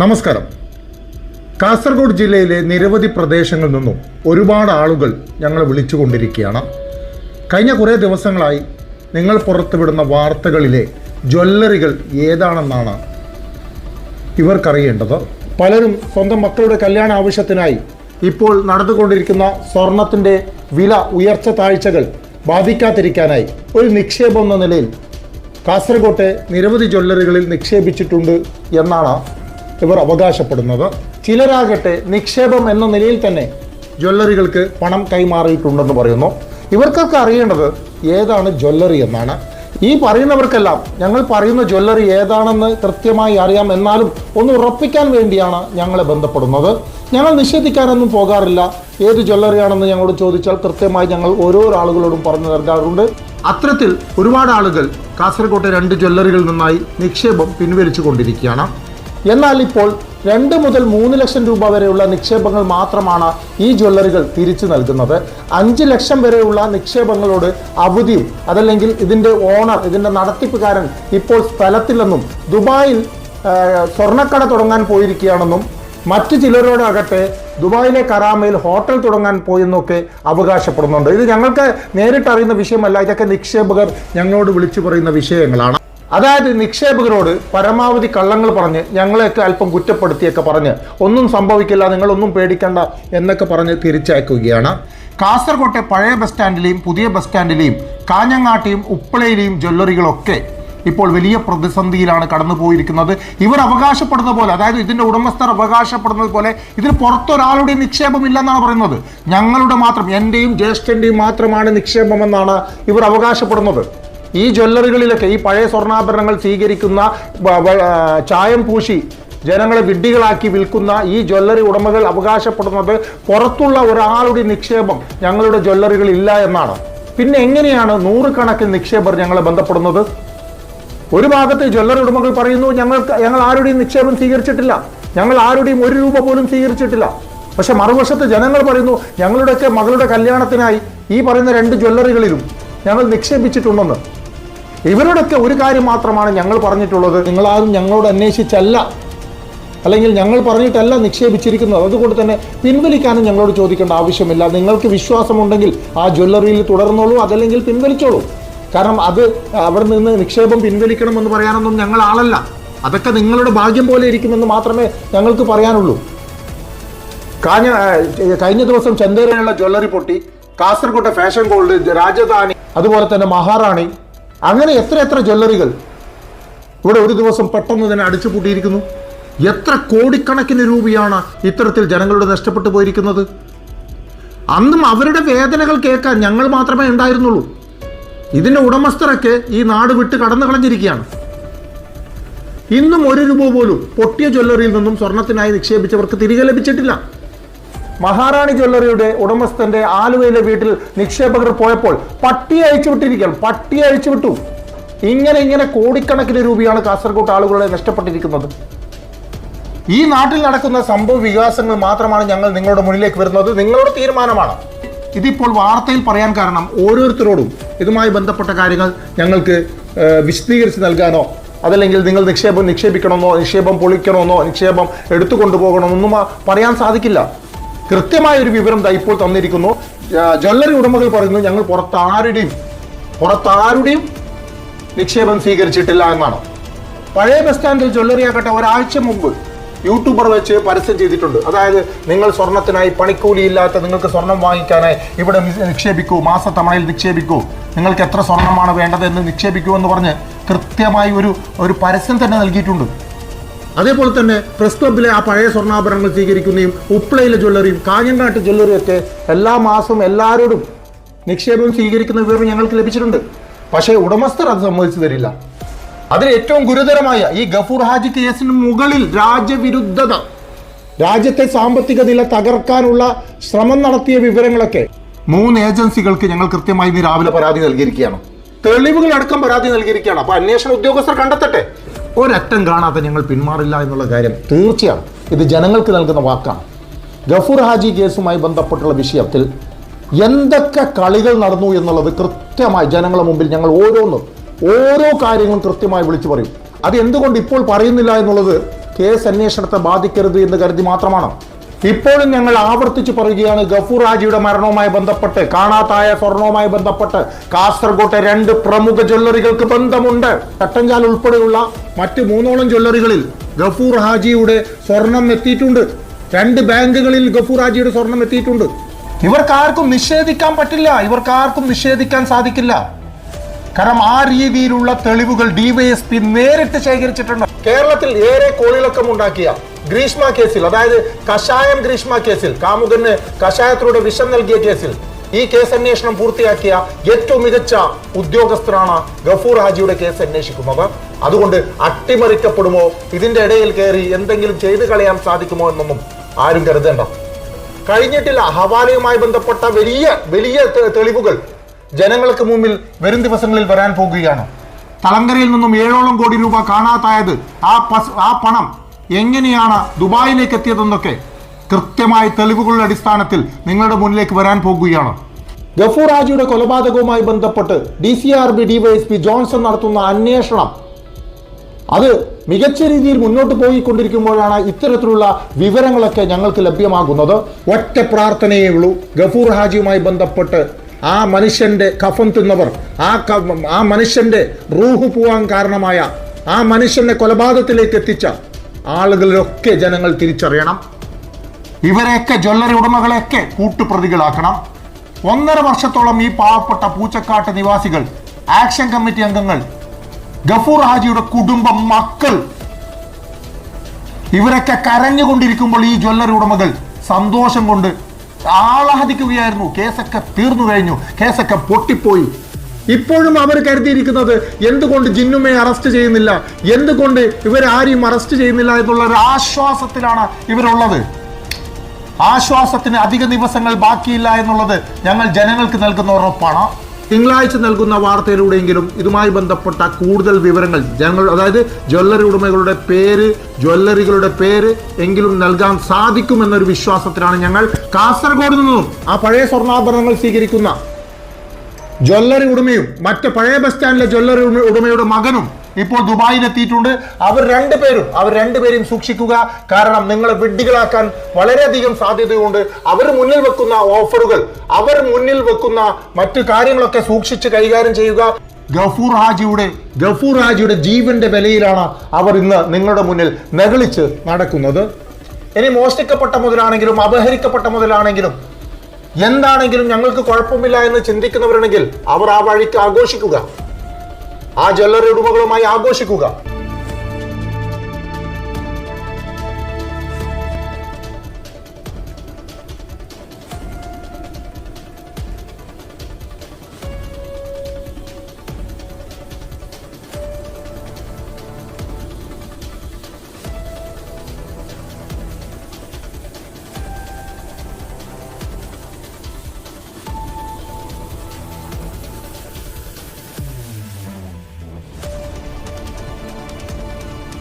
നമസ്കാരം. കാസർഗോഡ് ജില്ലയിലെ നിരവധി പ്രദേശങ്ങളിൽ നിന്നും ഒരുപാട് ആളുകൾ ഞങ്ങളെ വിളിച്ചുകൊണ്ടിരിക്കുകയാണ്. കഴിഞ്ഞ കുറേ ദിവസങ്ങളായി നിങ്ങൾ പുറത്തുവിടുന്ന വാർത്തകളിലെ ജ്വല്ലറികൾ ഏതാണെന്നാണ് ഇവർക്കറിയേണ്ടത്. പലരും സ്വന്തം മക്കളുടെ കല്യാണ ആവശ്യത്തിനായി ഇപ്പോൾ നടന്നുകൊണ്ടിരിക്കുന്ന സ്വർണത്തിൻ്റെ വില ഉയർച്ച താഴ്ചകൾ ബാധിക്കാതിരിക്കാനായി ഒരു നിക്ഷേപം എന്ന നിലയിൽ കാസർഗോട്ടെ നിരവധി ജ്വല്ലറികളിൽ നിക്ഷേപിച്ചിട്ടുണ്ട് എന്നാണ് ഇവർ അവകാശപ്പെടുന്നത്. ചിലരാകട്ടെ നിക്ഷേപം എന്ന നിലയിൽ തന്നെ ജ്വല്ലറികൾക്ക് പണം കൈമാറിയിട്ടുണ്ടെന്ന് പറയുന്നു. ഇവർക്കൊക്കെ അറിയേണ്ടത് ഏതാണ് ജ്വല്ലറി എന്നാണ്. ഈ പറയുന്നവർക്കെല്ലാം ഞങ്ങൾ പറയുന്ന ജ്വല്ലറി ഏതാണെന്ന് കൃത്യമായി അറിയാം. എന്നാലും ഒന്ന് ഉറപ്പിക്കാൻ വേണ്ടിയാണ് ഞങ്ങളെ ബന്ധപ്പെടുന്നത്. ഞങ്ങൾ നിഷേധിക്കാനൊന്നും പോകാറില്ല. ഏത് ജ്വല്ലറിയാണെന്ന് ഞങ്ങളോട് ചോദിച്ചാൽ കൃത്യമായി ഞങ്ങൾ ഓരോ ആളുകളോടും പറഞ്ഞു നൽകാറുണ്ട്. അത്തരത്തിൽ ഒരുപാട് ആളുകൾ കാസർഗോട്ടെ 2 ജ്വല്ലറികളിൽ നിന്നായി നിക്ഷേപം പിൻവലിച്ചു കൊണ്ടിരിക്കുകയാണ്. എന്നാൽ ഇപ്പോൾ 2 മുതൽ 3 ലക്ഷം രൂപ വരെയുള്ള നിക്ഷേപങ്ങൾ മാത്രമാണ് ഈ ജ്വല്ലറികൾ തിരിച്ചു നൽകുന്നത്. 5 ലക്ഷം വരെയുള്ള നിക്ഷേപങ്ങളോട് അവധിയും അതല്ലെങ്കിൽ ഇതിൻ്റെ ഓണർ, ഇതിൻ്റെ നടത്തിപ്പുകാരൻ ഇപ്പോൾ സ്ഥലത്തില്ലെന്നും ദുബായിൽ സ്വർണ്ണക്കട തുടങ്ങാൻ പോയിരിക്കുകയാണെന്നും മറ്റു ചിലരോടാകട്ടെ ദുബായിലെ കറാമയിൽ ഹോട്ടൽ തുടങ്ങാൻ പോയെന്നൊക്കെ അവകാശപ്പെടുന്നുണ്ട്. ഇത് ഞങ്ങൾക്ക് നേരിട്ടറിയുന്ന വിഷയമല്ല. ഇതൊക്കെ നിക്ഷേപകർ ഞങ്ങളോട് വിളിച്ചു പറയുന്ന വിഷയങ്ങളാണ്. അതായത് നിക്ഷേപകരോട് പരമാവധി കള്ളങ്ങൾ പറഞ്ഞ് ഞങ്ങളെയൊക്കെ അല്പം കുറ്റപ്പെടുത്തിയൊക്കെ പറഞ്ഞ് ഒന്നും സംഭവിക്കില്ല, നിങ്ങളൊന്നും പേടിക്കണ്ട എന്നൊക്കെ പറഞ്ഞ് തിരിച്ചയക്കുകയാണ്. കാസർകോട്ടെ പഴയ ബസ് സ്റ്റാൻഡിലെയും പുതിയ ബസ് സ്റ്റാൻഡിലെയും കാഞ്ഞങ്ങാട്ടെയും ഉപ്പളയിലെയും ജ്വല്ലറികളൊക്കെ ഇപ്പോൾ വലിയ പ്രതിസന്ധിയിലാണ് കടന്നു പോയിരിക്കുന്നത്. ഇവർ അവകാശപ്പെടുന്ന പോലെ, അതായത് ഇതിൻ്റെ ഉടമസ്ഥർ അവകാശപ്പെടുന്നത് പോലെ ഇതിന് പുറത്തൊരാളുടെയും നിക്ഷേപമില്ലെന്നാണ് പറയുന്നത്. ഞങ്ങളുടെ മാത്രം, എൻ്റെയും ജ്യേഷ്ഠൻ്റെയും മാത്രമാണ് നിക്ഷേപമെന്നാണ് ഇവർ അവകാശപ്പെടുന്നത്. ഈ ജ്വല്ലറികളിലൊക്കെ ഈ പഴയ സ്വർണ്ണാഭരണങ്ങൾ സ്വീകരിക്കുന്ന, ചായം പൂശി ജനങ്ങളെ വിഡ്ഢികളാക്കി വിൽക്കുന്ന ഈ ജ്വല്ലറി ഉടമകൾ അവകാശപ്പെടുന്നത് പുറത്തുള്ള ഒരാളുടെ നിക്ഷേപം ഞങ്ങളുടെ ജ്വല്ലറികളിൽ ഇല്ല എന്നാണ്. പിന്നെ എങ്ങനെയാണ് നൂറുകണക്കിന് നിക്ഷേപർ ഞങ്ങളെ ബന്ധപ്പെടുന്നത്? ഒരു ഭാഗത്ത് ജ്വല്ലറി ഉടമകൾ പറയുന്നു ഞങ്ങൾ ആരുടെയും നിക്ഷേപം സ്വീകരിച്ചിട്ടില്ല, ഞങ്ങൾ ആരുടെയും 1 രൂപ പോലും സ്വീകരിച്ചിട്ടില്ല. പക്ഷെ മറുവശത്ത് ജനങ്ങൾ പറയുന്നു ഞങ്ങളുടെയൊക്കെ മകളുടെ കല്യാണത്തിനായി ഈ പറയുന്ന 2 ജ്വല്ലറികളിലും ഞങ്ങൾ നിക്ഷേപിച്ചിട്ടുണ്ടെന്ന്. ഇവരോടൊക്കെ ഒരു കാര്യം മാത്രമാണ് ഞങ്ങൾ പറഞ്ഞിട്ടുള്ളത്, നിങ്ങളാരും ഞങ്ങളോട് അന്വേഷിച്ചല്ല, അല്ലെങ്കിൽ ഞങ്ങൾ പറഞ്ഞിട്ടല്ല നിക്ഷേപിച്ചിരിക്കുന്നത്. അതുകൊണ്ട് തന്നെ പിൻവലിക്കാനും ഞങ്ങളോട് ചോദിക്കേണ്ട ആവശ്യമില്ല. നിങ്ങൾക്ക് വിശ്വാസമുണ്ടെങ്കിൽ ആ ജ്വല്ലറിയിൽ തുടർന്നോളൂ, അതല്ലെങ്കിൽ പിൻവലിച്ചോളൂ. കാരണം അത് അവിടെ നിന്ന് നിക്ഷേപം പിൻവലിക്കണമെന്ന് പറയാനൊന്നും ഞങ്ങൾ ആളല്ല. അതൊക്കെ നിങ്ങളുടെ ഭാഗ്യം പോലെ ഇരിക്കുമെന്ന് മാത്രമേ ഞങ്ങൾക്ക് പറയാനുള്ളൂ. കഴിഞ്ഞ ദിവസം ചന്ദേരയുള്ള ജ്വല്ലറി പൊട്ടി, കാസർകോട്ടെ ഫാഷൻ ഗോൾഡ്, രാജധാനി, അതുപോലെ തന്നെ മഹാറാണി, അങ്ങനെ എത്ര ജ്വല്ലറികൾ ഇവിടെ ഒരു ദിവസം പെട്ടെന്ന് തന്നെ അടിച്ചു പൂട്ടിയിരിക്കുന്നു. എത്ര കോടിക്കണക്കിന് രൂപയാണ് ഇത്തരത്തിൽ ജനങ്ങളുടെ നഷ്ടപ്പെട്ടു പോയിരിക്കുന്നത്. അന്നും അവരുടെ വേദനകൾ കേൾക്കാൻ ഞങ്ങൾ മാത്രമേ ഉണ്ടായിരുന്നുള്ളൂ. ഇതിൻ്റെ ഉടമസ്ഥരൊക്കെ ഈ നാട് വിട്ട് കടന്നു കളഞ്ഞിരിക്കുകയാണ്. ഇന്നും 1 രൂപ പോലും പൊട്ടിയ ജ്വല്ലറിയിൽ നിന്നും സ്വർണത്തിനായി നിക്ഷേപിച്ചവർക്ക് തിരികെ ലഭിച്ചിട്ടില്ല. മഹാറാണി ജ്വല്ലറിയുടെ ഉടമസ്ഥന്റെ ആലുവയിലെ വീട്ടിൽ നിക്ഷേപകർ പോയപ്പോൾ പട്ടി അയച്ചു വിട്ടിരിക്കുകയാണ്. പട്ടി അയച്ചു വിട്ടു. ഇങ്ങനെ കോടിക്കണക്കിന് രൂപയാണ് കാസർഗോഡ് ആളുകളെ നഷ്ടപ്പെട്ടിരിക്കുന്നത്. ഈ നാട്ടിൽ നടക്കുന്ന സംഭവ വികാസങ്ങൾ മാത്രമാണ് ഞങ്ങൾ നിങ്ങളുടെ മുന്നിലേക്ക് വരുന്നത്. നിങ്ങളുടെ തീരുമാനമാണ്. ഇതിപ്പോൾ വാർത്തയിൽ പറയാൻ കാരണം ഓരോരുത്തരോടും ഇതുമായി ബന്ധപ്പെട്ട കാര്യങ്ങൾ ഞങ്ങൾക്ക് വിശദീകരിച്ച് നൽകാനോ അതല്ലെങ്കിൽ നിങ്ങൾ നിക്ഷേപിക്കണമെന്നോ നിക്ഷേപം പൊളിക്കണമെന്നോ നിക്ഷേപം എടുത്തു കൊണ്ടുപോകണമെന്നൊന്നും പറയാൻ സാധിക്കില്ല. കൃത്യമായ ഒരു വിവരം ഇപ്പോൾ തന്നിരിക്കുന്നു. ജ്വല്ലറി ഉടമകൾ പറയുന്നു ഞങ്ങൾ പുറത്താരുടെയും നിക്ഷേപം സ്വീകരിച്ചിട്ടില്ല എന്നാണ്. പഴയ ബസ് സ്റ്റാൻഡിൽ ജ്വല്ലറി ആകട്ടെ ഒരാഴ്ച മുമ്പ് യൂട്യൂബർ വെച്ച് പരസ്യം ചെയ്തിട്ടുണ്ട്. അതായത് നിങ്ങൾ സ്വർണത്തിനായി പണിക്കൂലിയില്ലാത്ത നിങ്ങൾക്ക് സ്വർണം വാങ്ങിക്കാനായി ഇവിടെ നിക്ഷേപിക്കൂ, മാസത്തവണയിൽ നിക്ഷേപിക്കൂ, നിങ്ങൾക്ക് എത്ര സ്വർണമാണ് വേണ്ടതെന്ന് നിക്ഷേപിക്കൂ എന്ന് പറഞ്ഞ് കൃത്യമായി ഒരു പരസ്യം തന്നെ നൽകിയിട്ടുണ്ട്. അതേപോലെ തന്നെ പ്രസ് ക്ലബിലെ ആ പഴയ സ്വർണ്ണാഭരണങ്ങൾ സ്വീകരിക്കുന്നതും ഉപ്പളയിലെ ജ്വല്ലറിയും കാഞ്ഞങ്ങാട്ട് ജ്വല്ലറിയും ഒക്കെ എല്ലാ മാസവും എല്ലാവരോടും നിക്ഷേപം സ്വീകരിക്കുന്ന വിവരം ഞങ്ങൾക്ക് ലഭിച്ചിട്ടുണ്ട്. പക്ഷേ ഉടമസ്ഥർ അത് സമ്മതിച്ചു തരില്ല. അതിൽ ഏറ്റവും ഗുരുതരമായ ഈ ഗഫൂർ ഹാജി കേസിന് മുകളിൽ രാജ്യവിരുദ്ധത, രാജ്യത്തെ സാമ്പത്തിക നില തകർക്കാനുള്ള ശ്രമം നടത്തിയ വിവരങ്ങളൊക്കെ 3 ഏജൻസികൾക്ക് ഞങ്ങൾ കൃത്യമായി ഇന്ന് രാവിലെ പരാതി നൽകിയിരിക്കുകയാണ്. തെളിവുകളടക്കം പരാതി നൽകിയിരിക്കുകയാണ്. അപ്പോൾ അന്വേഷണ ഉദ്യോഗസ്ഥർ കണ്ടെത്തട്ടെ. ഒരറ്റം കാണാതെ ഞങ്ങൾ പിന്മാറില്ല എന്നുള്ള കാര്യം തീർച്ചയാണ്. ഇത് ജനങ്ങൾക്ക് നൽകുന്ന വാക്കാണ്. ഗഫൂർ ഹാജി കേസുമായി ബന്ധപ്പെട്ടുള്ള വിഷയത്തിൽ എന്തൊക്കെ കളികൾ നടന്നു എന്നുള്ളത് കൃത്യമായി ജനങ്ങളുടെ മുമ്പിൽ ഞങ്ങൾ ഓരോ കാര്യങ്ങളും കൃത്യമായി വിളിച്ചു പറയും. അത് എന്തുകൊണ്ട് ഇപ്പോൾ പറയുന്നില്ല എന്നുള്ളത് കേസ് അന്വേഷണത്തെ ബാധിക്കരുത് എന്ന് കരുതി മാത്രമാണ്. ഇപ്പോഴും ഞങ്ങൾ ആവർത്തിച്ച് പറയുകയാണ്, ഗഫൂർ ഹാജിയുടെ മരണവുമായി ബന്ധപ്പെട്ട്, കാണാതായ സ്വർണവുമായി ബന്ധപ്പെട്ട് കാസർഗോട്ടെ 2 പ്രമുഖ ജ്വല്ലറികൾക്ക് ബന്ധമുണ്ട്. ചട്ടഞ്ചാൽ ഉൾപ്പെടെയുള്ള മറ്റ് 3ഓളം ജ്വല്ലറികളിൽ ഗഫൂർ ഹാജിയുടെ സ്വർണം എത്തിയിട്ടുണ്ട്. 2 ബാങ്കുകളിൽ ഗഫൂർ ഹാജിയുടെ സ്വർണം എത്തിയിട്ടുണ്ട്. ഇവർക്കാർക്കും നിഷേധിക്കാൻ പറ്റില്ല, ഇവർക്കാർക്കും നിഷേധിക്കാൻ സാധിക്കില്ല. കാരണം ആ രീതിയിലുള്ള തെളിവുകൾ ഡിവൈഎസ്പി നേരിട്ട് ശേഖരിച്ചിട്ടുണ്ട്. കേരളത്തിൽ ഏറെ കോളിളക്കം ഉണ്ടാക്കിയ ഗ്രീഷ്മ കേസിൽ, അതായത് കഷായം ഗ്രീഷ്മ കേസിൽ, കാമുകന് കഷായത്തിലൂടെ വിഷം നൽകിയ കേസിൽ ഈ കേസ് അന്വേഷണം പൂർത്തിയാക്കിയ ഏറ്റവും മികച്ച ഉദ്യോഗസ്ഥരാണ് ഗഫൂർ ഹാജിയുടെ കേസ് അന്വേഷിക്കുന്നത്. അതുകൊണ്ട് അട്ടിമറിക്കപ്പെടുമോ, ഇതിന്റെ ഇടയിൽ കയറി എന്തെങ്കിലും ചെയ്തു കളയാൻ സാധിക്കുമോ എന്നൊന്നും ആരും കരുതേണ്ട. കഴിഞ്ഞിട്ടില്ല. ഹവാലയുമായി ബന്ധപ്പെട്ട വലിയ വലിയ തെളിവുകൾ ജനങ്ങൾക്ക് മുമ്പിൽ വരും ദിവസങ്ങളിൽ വരാൻ പോകുകയാണ്. തളങ്കരയിൽ നിന്നും 7ഓളം കോടി രൂപ കാണാതായത്, ആ പണം എങ്ങനെയാണ് ദുബായിലേക്ക് എത്തിയതെന്നൊക്കെ കൃത്യമായ തെളിവുകളുടെ അടിസ്ഥാനത്തിൽ നിങ്ങളുടെ മുന്നിലേക്ക് വരാൻ പോകുകയാണ്. ഗഫൂർ ഹാജിയുടെ കൊലപാതകവുമായി ബന്ധപ്പെട്ട് DCRB ഡിവൈഎസ്പി ജോൺസൺ നടത്തുന്ന അന്വേഷണം അത് മികച്ച രീതിയിൽ മുന്നോട്ട് പോയിക്കൊണ്ടിരിക്കുമ്പോഴാണ് ഇത്തരത്തിലുള്ള വിവരങ്ങളൊക്കെ ഞങ്ങൾക്ക് ലഭ്യമാകുന്നത്. ഒറ്റ പ്രാർത്ഥനയേ ഉള്ളൂ, ഗഫൂർ ഹാജിയുമായി ബന്ധപ്പെട്ട് ആ മനുഷ്യന്റെ കഫം തിന്നവർ, ആ മനുഷ്യന്റെ റൂഹ് പോവാൻ കാരണമായ, ആ മനുഷ്യന്റെ കൊലപാതകത്തിലേക്ക് എത്തിച്ച ആളുകളിലൊക്കെ ജനങ്ങൾ തിരിച്ചറിയണം. ഇവരെയൊക്കെ, ജ്വല്ലറി ഉടമകളെയൊക്കെ കൂട്ടുപ്രതികളാക്കണം. 1.5 വർഷത്തോളം ഈ പാവപ്പെട്ട പൂച്ചക്കാട്ട് നിവാസികൾ, ആക്ഷൻ കമ്മിറ്റി അംഗങ്ങൾ, ഗഫൂർ ഹാജിയുടെ കുടുംബം, മക്കൾ, ഇവരൊക്കെ കരഞ്ഞുകൊണ്ടിരിക്കുമ്പോൾ ഈ ജ്വല്ലറി ഉടമകൾ സന്തോഷം കൊണ്ട് ആഹ്ലാദിക്കുകയായിരുന്നു. കേസൊക്കെ തീർന്നു കഴിഞ്ഞു, കേസൊക്കെ പൊട്ടിപ്പോയി. ഇപ്പോഴും അവർ കരുതിയിരിക്കുന്നത് എന്തുകൊണ്ട് ജിന്നുമയെ അറസ്റ്റ് ചെയ്യുന്നില്ല, എന്തുകൊണ്ട് ഇവരാരെയും അറസ്റ്റ് ചെയ്യുന്നില്ല എന്നുള്ള ഒരു ആശ്വാസത്തിലാണ് ഇവരുള്ളത്. ആശ്വാസത്തിന് അധിക ദിവസങ്ങൾ ബാക്കിയില്ല എന്നുള്ളത് ഞങ്ങൾ ജനങ്ങൾക്ക് നൽകുന്ന ഉറപ്പാണ്. തിങ്കളാഴ്ച നൽകുന്ന വാർത്തയിലൂടെയെങ്കിലും ഇതുമായി ബന്ധപ്പെട്ട കൂടുതൽ വിവരങ്ങൾ ജനങ്ങൾ, അതായത് ജ്വല്ലറി ഉടമകളുടെ പേര്, ജ്വല്ലറികളുടെ പേര് എങ്കിലും നൽകാൻ സാധിക്കുമെന്നൊരു വിശ്വാസത്തിലാണ് ഞങ്ങൾ. കാസർഗോഡ് നിന്നും ആ പഴയ സ്വർണ്ണാഭരണങ്ങൾ സ്വീകരിക്കുന്ന ജ്വല്ലറി ഉടമയും മറ്റ് പഴയ ബസ് സ്റ്റാൻഡിലെ ജ്വല്ലറി ഉടമയുടെ മകനും ഇപ്പോൾ ദുബായിലെത്തിയിട്ടുണ്ട്. അവർ രണ്ടുപേരും സൂക്ഷിക്കുക. കാരണം നിങ്ങളെ വിഡ്ഢികളാക്കാൻ വളരെയധികം സാധ്യതയുണ്ട്. അവർ മുന്നിൽ വെക്കുന്ന ഓഫറുകൾ, അവർ മുന്നിൽ വെക്കുന്ന മറ്റു കാര്യങ്ങളൊക്കെ സൂക്ഷിച്ച് കൈകാര്യം ചെയ്യുക. ഗഫൂർ ഹാജിയുടെ ജീവന്റെ വിലയിലാണ് അവർ ഇന്ന് നിങ്ങളുടെ മുന്നിൽ നകളിച്ച് നടക്കുന്നത്. ഇനി മോഷ്ടിക്കപ്പെട്ട മുതലാണെങ്കിലും അപഹരിക്കപ്പെട്ട മുതലാണെങ്കിലും എന്താണെങ്കിലും ഞങ്ങൾക്ക് കുഴപ്പമില്ല എന്ന് ചിന്തിക്കുന്നവരുണ്ടെങ്കിൽ അവർ ആ വഴിക്ക് ആഘോഷിക്കുക, ആ ജ്വല്ലറി ഉടമകളുമായി ആഘോഷിക്കുക.